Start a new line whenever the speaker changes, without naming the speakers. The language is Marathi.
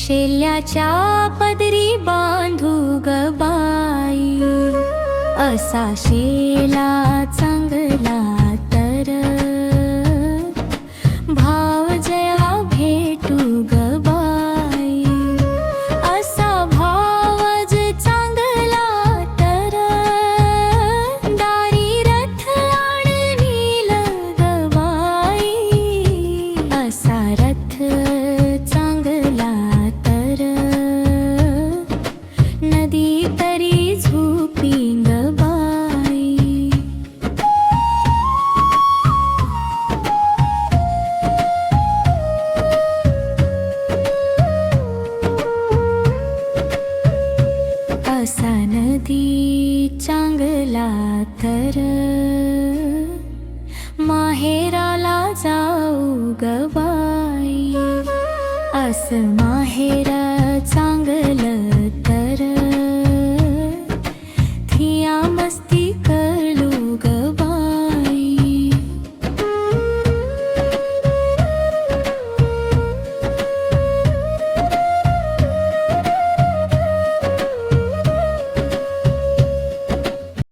शेल्याच्या पदरी बांधू ग बाई, असा शेला चांगला तर भावजया भेटू ग बाई, असा भावज चांगला तर दारी रथ आणील ग बाई, असा रथ चांगला तर नदी तरी झोपी ग बाई. असा नदी चांगला तर माहेराला जाऊ ग बाई, असं माहेर चांगलं